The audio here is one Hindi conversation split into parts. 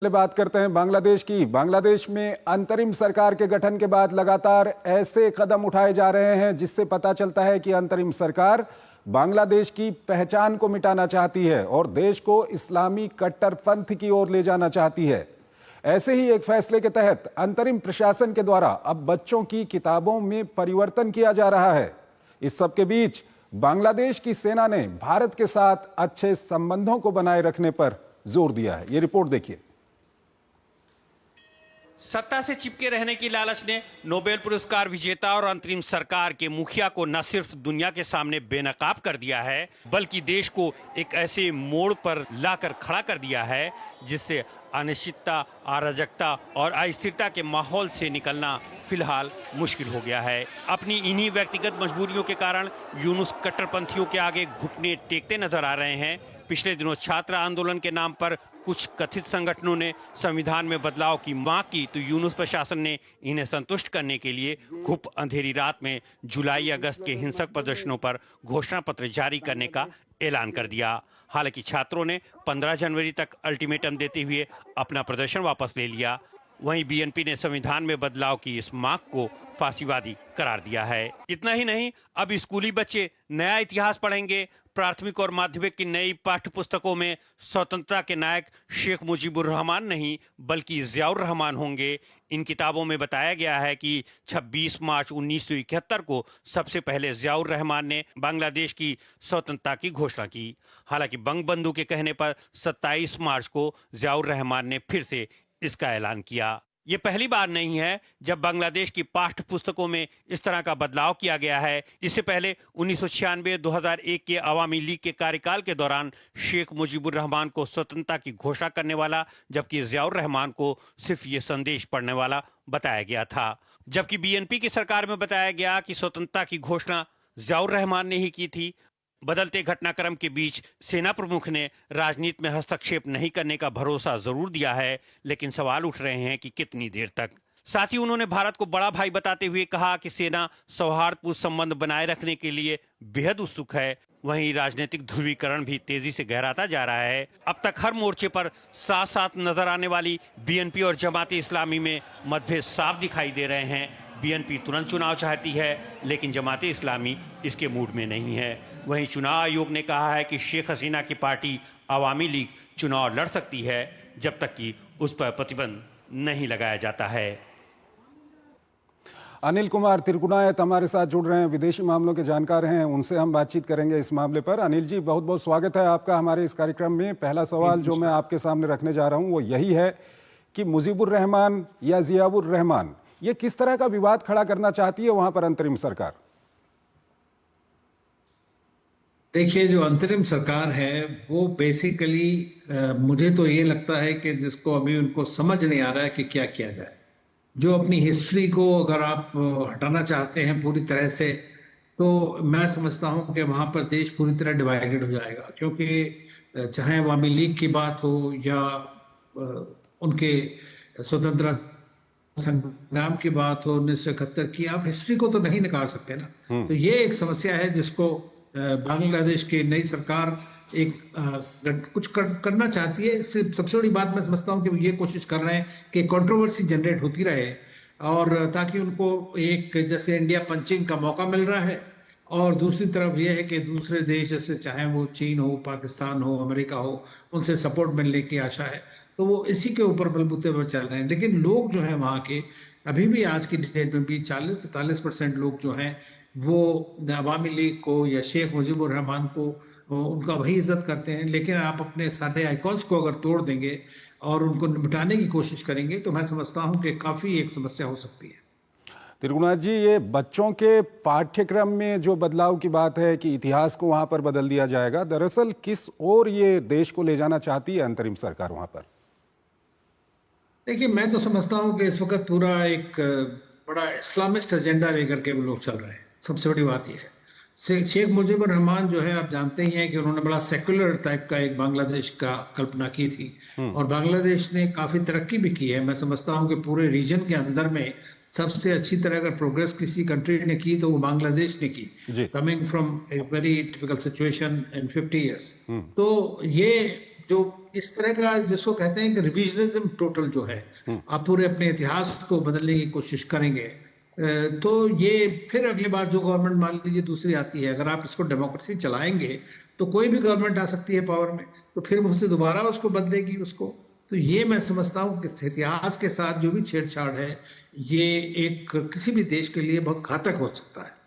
बात करते हैं बांग्लादेश की। बांग्लादेश में अंतरिम सरकार के गठन के बाद लगातार ऐसे कदम उठाए जा रहे हैं जिससे पता चलता है कि अंतरिम सरकार बांग्लादेश की पहचान को मिटाना चाहती है और देश को इस्लामी कट्टरपंथ की ओर ले जाना चाहती है। ऐसे ही एक फैसले के तहत अंतरिम प्रशासन के द्वारा अब बच्चों की किताबों में परिवर्तन किया जा रहा है। इस सब के बीच बांग्लादेश की सेना ने भारत के साथ अच्छे संबंधों को बनाए रखने पर जोर दिया है। ये रिपोर्ट देखिए। सत्ता से चिपके रहने की लालच ने नोबेल पुरस्कार विजेता और अंतरिम सरकार के मुखिया को न सिर्फ दुनिया के सामने बेनकाब कर दिया है, बल्कि देश को एक ऐसे मोड़ पर लाकर खड़ा कर दिया है जिससे अनिश्चितता, अराजकता और अस्थिरता के माहौल से निकलना फिलहाल मुश्किल हो गया है। अपनी इन्हीं व्यक्तिगत मजबूरियों के कारण यूनुस कट्टरपंथियों के आगे घुटने टेकते नजर आ रहे हैं। पिछले दिनों छात्र आंदोलन के नाम पर कुछ कथित संगठनों ने संविधान में बदलाव की मांग की तो यूनुस प्रशासन ने इन्हें संतुष्ट करने के लिए खूब अंधेरी रात में जुलाई अगस्त के हिंसक प्रदर्शनों पर घोषणा पत्र जारी करने का ऐलान कर दिया। हालांकि छात्रों ने 15 जनवरी तक अल्टीमेटम देते हुए अपना प्रदर्शन वापस ले लिया। वहीं बीएनपी ने संविधान में बदलाव की इस मांग को फांसीवादी करार दिया है। इतना ही नहीं, अब स्कूली बच्चे नया इतिहास पढ़ेंगे। प्राथमिक और माध्यमिक की नई पाठ्य पुस्तकों में स्वतंत्रता के नायक शेख मुजीबुर रहमान नहीं बल्कि जियाउर रहमान होंगे। इन किताबों में बताया गया है कि 26 मार्च 1971 को सबसे पहले जियाउर रहमान ने बांग्लादेश की स्वतंत्रता की घोषणा की। हालांकि बंगबंधु के कहने पर 27 मार्च को जियाउर रहमान ने फिर से इसका ऐलान किया। ये पहली बार नहीं है जब बांग्लादेश की पाठ्य पुस्तकों में इस तरह का बदलाव किया गया है। इससे पहले 1996-2001 के अवामी लीग के कार्यकाल के दौरान शेख मुजीबुर रहमान को स्वतंत्रता की घोषणा करने वाला, जबकि जियाउर रहमान को सिर्फ ये संदेश पढ़ने वाला बताया गया था। जबकि बीएनपी की सरकार में बताया गया कि स्वतंत्रता की घोषणा जियाउर रहमान ने ही की थी। बदलते घटनाक्रम के बीच सेना प्रमुख ने राजनीति में हस्तक्षेप नहीं करने का भरोसा जरूर दिया है, लेकिन सवाल उठ रहे हैं कि कितनी देर तक। साथ ही उन्होंने भारत को बड़ा भाई बताते हुए कहा कि सेना सौहार्दपूर्ण संबंध बनाए रखने के लिए बेहद उत्सुक है। वहीं राजनीतिक ध्रुवीकरण भी तेजी से गहराता जा रहा है। अब तक हर मोर्चे पर साथ साथ नजर आने वाली बीएनपी और जमात इस्लामी में मतभेद साफ दिखाई दे रहे हैं। बीएनपी तुरंत चुनाव चाहती है, लेकिन जमात इस्लामी इसके मूड में नहीं है। वहीं चुनाव आयोग ने कहा है कि शेख हसीना की पार्टी अवामी लीग चुनाव लड़ सकती है जब तक कि उस पर प्रतिबंध नहीं लगाया जाता है। अनिल कुमार तिरकुनायत हमारे साथ जुड़ रहे हैं, विदेशी मामलों के जानकार हैं, उनसे हम बातचीत करेंगे इस मामले पर। अनिल जी, बहुत बहुत स्वागत है आपका हमारे इस कार्यक्रम में। पहला सवाल जो मैं आपके सामने रखने जा रहा हूं वो यही है कि मुजीबुर रहमान या जियाउर रहमान, ये किस तरह का विवाद खड़ा करना चाहती है वहां पर अंतरिम सरकार? देखिए, जो अंतरिम सरकार है वो बेसिकली मुझे तो ये लगता है कि जिसको अभी उनको समझ नहीं आ रहा है कि क्या किया जाए। जो अपनी हिस्ट्री को अगर आप हटाना चाहते हैं पूरी तरह से, तो मैं समझता हूं कि वहां पर देश पूरी तरह डिवाइडेड हो जाएगा। क्योंकि चाहे अवामी लीग की बात हो या उनके स्वतंत्रता संग्राम की बात हो 1971 की, आप हिस्ट्री को तो नहीं निकाल सकते ना। तो ये एक समस्या है जिसको बांग्लादेश की नई सरकार कुछ करना चाहती है। इससे सबसे बड़ी बात मैं समझता हूँ कि ये कोशिश कर रहे हैं कि कंट्रोवर्सी जनरेट होती रहे और ताकि उनको एक जैसे इंडिया पंचिंग का मौका मिल रहा है, और दूसरी तरफ ये है कि दूसरे देश जैसे चाहे वो चीन हो, पाकिस्तान हो, अमेरिका हो, उनसे सपोर्ट मिलने की आशा है। तो वो इसी के ऊपर बलबूते पर चल रहे हैं। लेकिन लोग जो हैं वहाँ के, अभी भी आज की डेट में भी 40-45% लोग जो हैं वो अवामी लीग को या शेख मुजीबुर रहमान को उनका वही इज्जत करते हैं। लेकिन आप अपने सारे आइकॉन्स को अगर तोड़ देंगे और उनको निपटाने की कोशिश करेंगे तो मैं समझता हूं कि काफी एक समस्या हो सकती है। तिरकुनाथ जी, ये बच्चों के पाठ्यक्रम में जो बदलाव की बात है कि इतिहास को वहां पर बदल दिया जाएगा, दरअसल किस ओर ये देश को ले जाना चाहती है अंतरिम सरकार वहां पर? देखिए, मैं तो समझता हूं कि इस वक्त पूरा एक बड़ा इस्लामिस्ट एजेंडा लेकर के वो लोग चल रहे हैं। सबसे बड़ी बात यह है, शेख मुजीबुर रहमान जो है, आप जानते ही हैं कि उन्होंने बड़ा सेकुलर टाइप का एक बांग्लादेश का कल्पना की थी और बांग्लादेश ने काफी तरक्की भी की है। मैं समझता हूं कि पूरे रीजन के अंदर में सबसे अच्छी तरह अगर प्रोग्रेस किसी कंट्री ने की तो वो बांग्लादेश ने की, coming from a very typical situation in 50 years। तो ये जो इस तरह का जिसको कहते हैं कि रिविजनिज्म टोटल जो है, आप पूरे अपने इतिहास को बदलने की कोशिश करेंगे, तो ये फिर अगली बार जो गवर्नमेंट मान लीजिए दूसरी आती है, अगर आप इसको डेमोक्रेसी चलाएंगे तो कोई भी गवर्नमेंट आ सकती है पावर में, तो फिर उससे दोबारा उसको बदलेगी उसको। तो ये मैं समझता हूँ कि इतिहास के साथ जो भी छेड़छाड़ है, ये एक किसी भी देश के लिए बहुत घातक हो सकता है।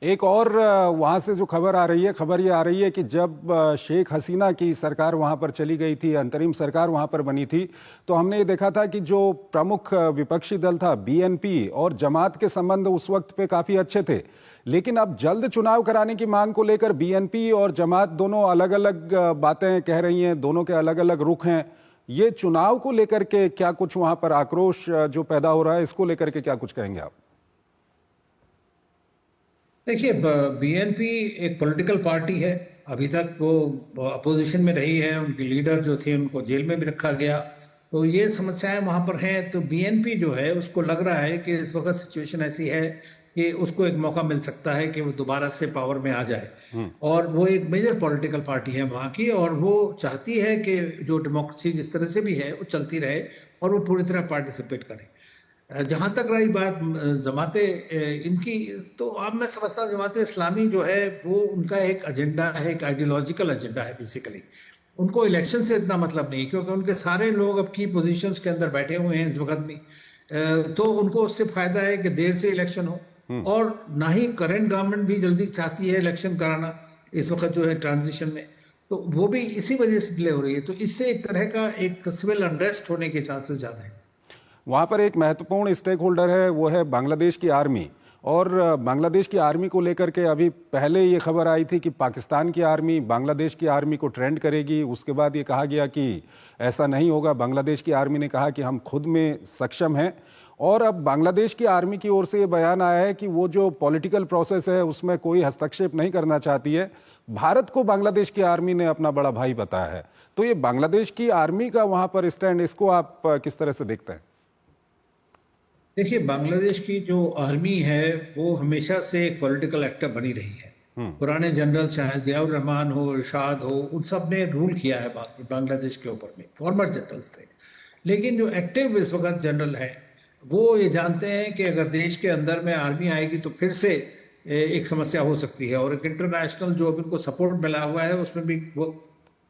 एक और वहाँ से जो खबर आ रही है, खबर ये आ रही है कि जब शेख हसीना की सरकार वहाँ पर चली गई थी, अंतरिम सरकार वहाँ पर बनी थी, तो हमने ये देखा था कि जो प्रमुख विपक्षी दल था बीएनपी और जमात के संबंध उस वक्त पे काफ़ी अच्छे थे। लेकिन अब जल्द चुनाव कराने की मांग को लेकर बीएनपी और जमात दोनों अलग अलग बातें कह रही हैं, दोनों के अलग अलग रुख हैं। ये चुनाव को लेकर के क्या कुछ वहाँ पर आक्रोश जो पैदा हो रहा है, इसको लेकर के क्या कुछ कहेंगे आप? देखिए, बीएनपी एक पॉलिटिकल पार्टी है, अभी तक वो अपोजिशन में रही है, उनके लीडर जो थे उनको जेल में भी रखा गया, तो ये समस्याएं वहां पर हैं। तो बीएनपी जो है उसको लग रहा है कि इस वक्त सिचुएशन ऐसी है कि उसको एक मौका मिल सकता है कि वो दोबारा से पावर में आ जाए, और वो एक मेजर पॉलिटिकल पार्टी है वहां की, और वो चाहती है कि जो डेमोक्रेसी जिस तरह से भी है वो चलती रहे और वो पूरी तरह पार्टिसिपेट करे। जहां तक रही बात जमाते इनकी, तो अब मैं समझता हूँ जमाते इस्लामी जो है वो उनका एक एजेंडा है, एक आइडियोलॉजिकल एजेंडा है बेसिकली। उनको इलेक्शन से इतना मतलब नहीं, क्योंकि उनके सारे लोग अब की पोजीशंस के अंदर बैठे हुए हैं इस वक्त में, तो उनको उससे फायदा है कि देर से इलेक्शन हो, और ना ही करंट गवर्नमेंट भी जल्दी चाहती है इलेक्शन कराना इस वक्त जो है ट्रांजिशन में, तो वो भी इसी वजह से डिले हो रही है। तो इससे एक तरह का एक सिविल अनरेस्ट होने के चांसेस ज्यादा है। वहाँ पर एक महत्वपूर्ण स्टेक होल्डर है, वो है बांग्लादेश की आर्मी। और बांग्लादेश की आर्मी को लेकर के अभी पहले ये खबर आई थी कि पाकिस्तान की आर्मी बांग्लादेश की आर्मी को ट्रेंड करेगी। उसके बाद ये कहा गया कि ऐसा नहीं होगा। बांग्लादेश की आर्मी ने कहा कि हम खुद में सक्षम हैं। और अब बांग्लादेश की आर्मी की ओर से ये बयान आया है कि वो जो पॉलिटिकल प्रोसेस है उसमें कोई हस्तक्षेप नहीं करना चाहती है। भारत को बांग्लादेश की आर्मी ने अपना बड़ा भाई बताया है। तो ये बांग्लादेश की आर्मी का वहाँ पर स्टैंड, इसको आप किस तरह से देखते हैं? देखिए, बांग्लादेश की जो आर्मी है वो हमेशा से एक पॉलिटिकल एक्टर बनी रही है। पुराने जनरल चाहे जियाउर रहमान हो, इरशाद हो, उन सब ने रूल किया है बांग्लादेश के ऊपर में, फॉर्मर जनरल्स थे। लेकिन जो एक्टिव इस वक्त जनरल है वो ये जानते हैं कि अगर देश के अंदर में आर्मी आएगी तो फिर से एक समस्या हो सकती है, और एक इंटरनेशनल जो इनको सपोर्ट मिला हुआ है उसमें भी वो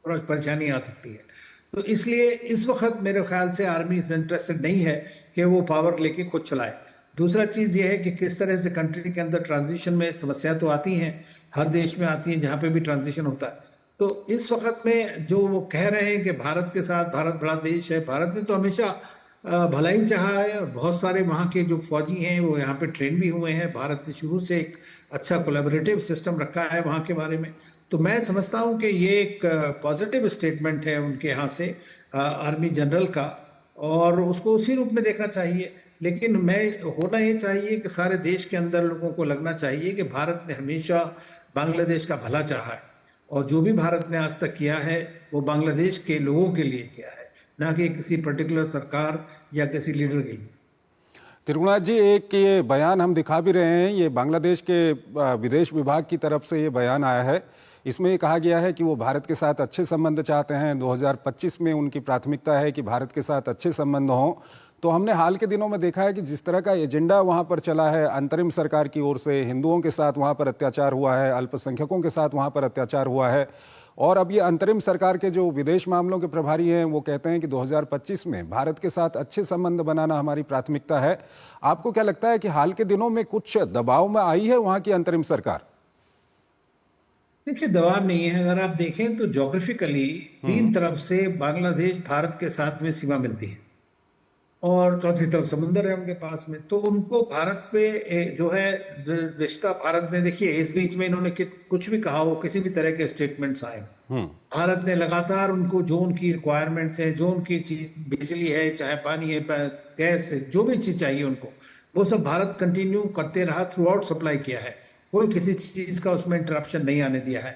परेशानी आ सकती है। तो इसलिए इस वक्त मेरे ख्याल से आर्मी इंटरेस्टेड नहीं है कि वो पावर लेके खुद चलाए। दूसरा चीज ये है कि किस तरह से कंट्री के अंदर ट्रांजिशन में समस्या तो आती हैं, हर देश में आती हैं जहां पे भी ट्रांजिशन होता है। तो इस वक्त में जो वो कह रहे हैं कि भारत के साथ, भारत बड़ा देश है, भारत ने तो हमेशा भला ही चाहा है, और बहुत सारे वहाँ के जो फौजी हैं वो यहाँ पे ट्रेन भी हुए हैं। भारत ने शुरू से एक अच्छा कोलैबोरेटिव सिस्टम रखा है वहाँ के बारे में। तो मैं समझता हूँ कि ये एक पॉजिटिव स्टेटमेंट है उनके यहाँ से आर्मी जनरल का, और उसको उसी रूप में देखना चाहिए। लेकिन होना ये चाहिए कि सारे देश के अंदर लोगों को लगना चाहिए कि भारत ने हमेशा बांग्लादेश का भला चाहा है, और जो भी भारत ने आज तक किया है वो बांग्लादेश के लोगों के लिए किया है, ना कि किसी पर्टिकुलर सरकार या किसी लीडर के लिए। त्रिगुणाथ जी, एक ये बयान हम दिखा भी रहे हैं, ये बांग्लादेश के विदेश विभाग की तरफ से ये बयान आया है। इसमें ये कहा गया है कि वो भारत के साथ अच्छे संबंध चाहते हैं। 2025 में उनकी प्राथमिकता है कि भारत के साथ अच्छे संबंध हों। तो हमने हाल के दिनों में देखा है कि जिस तरह का एजेंडा वहाँ पर चला है अंतरिम सरकार की ओर से, हिंदुओं के साथ वहाँ पर अत्याचार हुआ है, अल्पसंख्यकों के साथ वहाँ पर अत्याचार हुआ है। और अब ये अंतरिम सरकार के जो विदेश मामलों के प्रभारी हैं वो कहते हैं कि 2025 में भारत के साथ अच्छे संबंध बनाना हमारी प्राथमिकता है। आपको क्या लगता है कि हाल के दिनों में कुछ दबाव में आई है वहाँ की अंतरिम सरकार? देखिए, दबाव नहीं है। अगर आप देखें तो ज्योग्राफिकली 3 तरफ से बांग्लादेश भारत के साथ में सीमा मिलती है, और चौथी तरफ समुंदर है उनके पास में। तो उनको भारत पे जो है रिश्ता, भारत ने, देखिए इस बीच में इन्होंने कुछ भी कहा हो, किसी भी तरह के स्टेटमेंट्स आए, भारत ने लगातार उनको जो उनकी रिक्वायरमेंट्स है, जो उनकी चीज, बिजली है, चाहे पानी है, गैस है, जो भी चीज चाहिए उनको, वो सब भारत कंटिन्यू करते रहा, थ्रू आउट सप्लाई किया है। कोई किसी चीज का उसमें इंटरप्शन नहीं आने दिया है।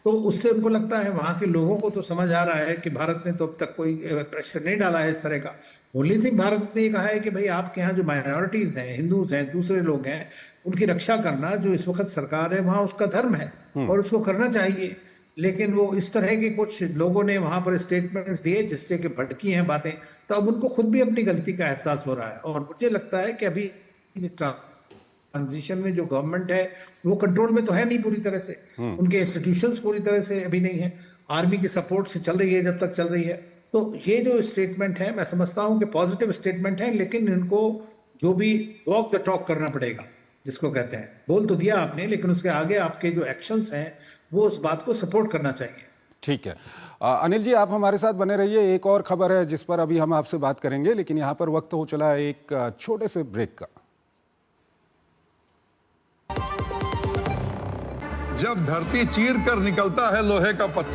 तो उससे उनको लगता है, वहां के लोगों को तो समझ आ रहा है कि भारत ने तो अब तक कोई प्रेशर नहीं डाला है इस तरह का। ओनली थिंग भारत ने कहा है कि भाई आपके यहाँ जो माइनॉरिटीज हैं, हिंदूज हैं, दूसरे लोग हैं, उनकी रक्षा करना जो इस वक्त सरकार है वहां उसका धर्म है और उसको करना चाहिए। लेकिन वो इस तरह के कुछ लोगों ने वहां पर स्टेटमेंट्स दिए जिससे कि भटकी हैं बातें, तो अब उनको खुद भी अपनी गलती का एहसास हो रहा है। और मुझे लगता है कि अभी ट्रांजिशन में जो गवर्नमेंट है वो कंट्रोल में तो है नहीं पूरी तरह से, उनके इंस्टीट्यूशंस पूरी तरह से अभी नहीं है, आर्मी के सपोर्ट से चल रही है जब तक चल रही है। तो ये जो स्टेटमेंट है मैं समझता हूं कि पॉजिटिव स्टेटमेंट है, लेकिन इनको जो भी वॉक द टॉक करना पड़ेगा, जिसको कहते हैं। बोल तो दिया आपने, लेकिन उसके आगे आपके जो एक्शंस हैं वो उस बात को सपोर्ट करना चाहिए। ठीक है। अनिल जी, आप हमारे साथ बने रहिए। एक और खबर है जिस पर अभी हम आपसे बात करेंगे, लेकिन यहाँ पर वक्त हो चला है एक छोटे से ब्रेक का। जब धरती चीर कर निकलता है लोहे का पत्थर,